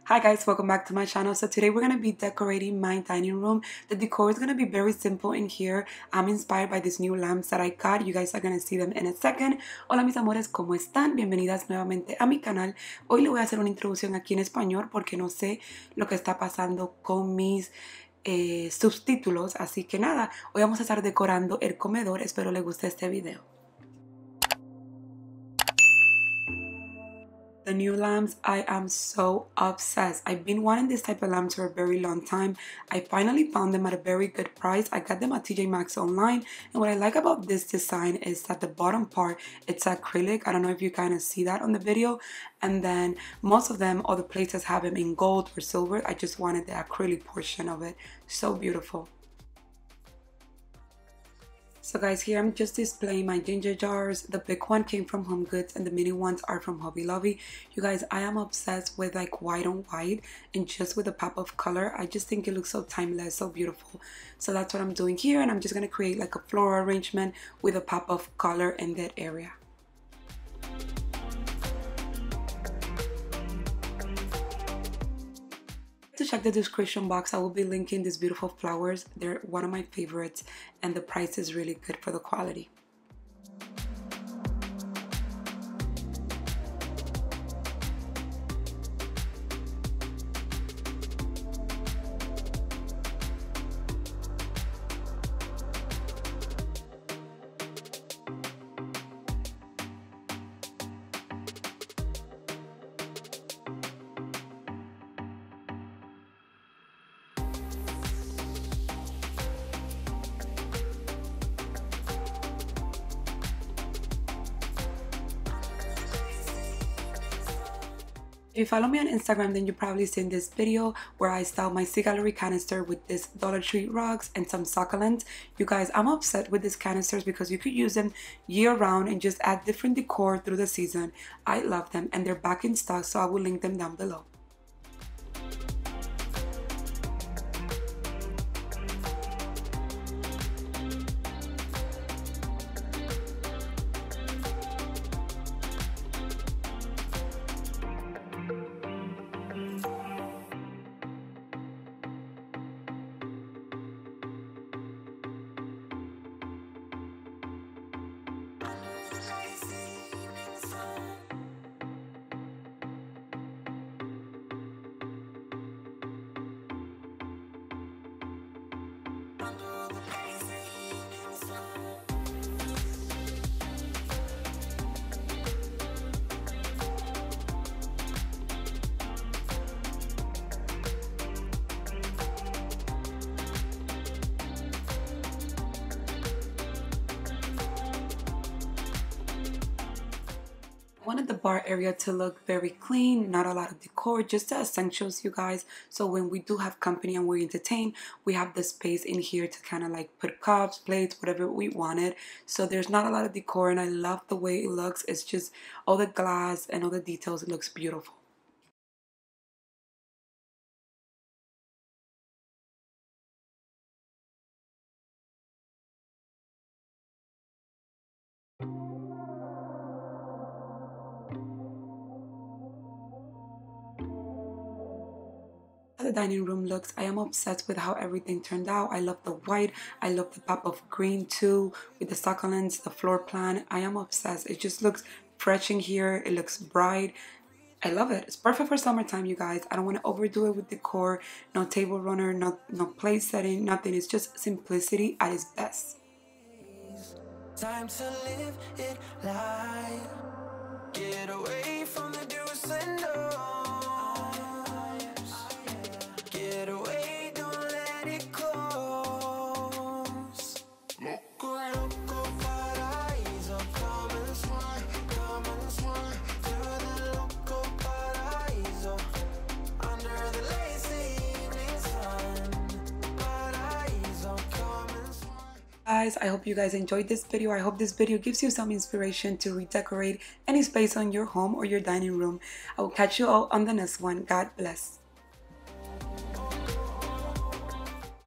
Hi guys, welcome back to my channel. So today we're going to be decorating my dining room. The decor is going to be very simple in here. I'm inspired by these new lamps that I got. You guys are going to see them in a second. Hola mis amores, ¿cómo están? Bienvenidas nuevamente a mi canal. Hoy le voy a hacer una introducción aquí en español porque no sé lo que está pasando con mis subtítulos. Así que nada, hoy vamos a estar decorando el comedor. Espero les guste este video. The new lamps, I am so obsessed. I've been wanting this type of lamps for a very long time. I finally found them at a very good price. I got them at TJ Maxx online. And what I like about this design is that the bottom part, it's acrylic. I don't know if you kind of see that on the video. And then most of them, other places have them in gold or silver. I just wanted the acrylic portion of it. So beautiful. So guys, here I'm just displaying my ginger jars. The big one came from HomeGoods and the mini ones are from Hobby Lobby. You guys, I am obsessed with like white on white and just with a pop of color. I just think it looks so timeless, so beautiful. So that's what I'm doing here, and I'm just going to create like a floral arrangement with a pop of color in that area. To check the description box, I will be linking these beautiful flowers. They're one of my favorites and the price is really good for the quality. If you follow me on Instagram, then you've probably seen this video where I styled my sea gallery canister with this Dollar Tree rocks and some succulents. You guys, I'm upset with these canisters because you could use them year round and just add different decor through the season. I love them and they're back in stock, so I will link them down below. I wanted the bar area to look very clean, not a lot of decor, just the essentials, you guys. So when we do have company and we entertain, we have the space in here to kind of like put cups, plates, whatever we wanted. So there's not a lot of decor and I love the way it looks. It's just all the glass and all the details, it looks beautiful. The dining room looks, I am obsessed with how everything turned out. I love the white, I love the pop of green too with the succulents, the floor plan. I am obsessed. It just looks fresh in here, it looks bright. I love it. It's perfect for summertime, you guys. I don't want to overdo it with decor, no table runner, no place setting, nothing. It's just simplicity at its best. Time to live it life. Get away from the do's and don'ts. Get away, don't let it close. Loco, loco, paraíso. Come and sway to the loco paraíso. Under the lazy evening sun. Paraíso, come and sway. Guys, I hope you guys enjoyed this video. I hope this video gives you some inspiration to redecorate any space on your home or your dining room. I will catch you all on the next one. God bless.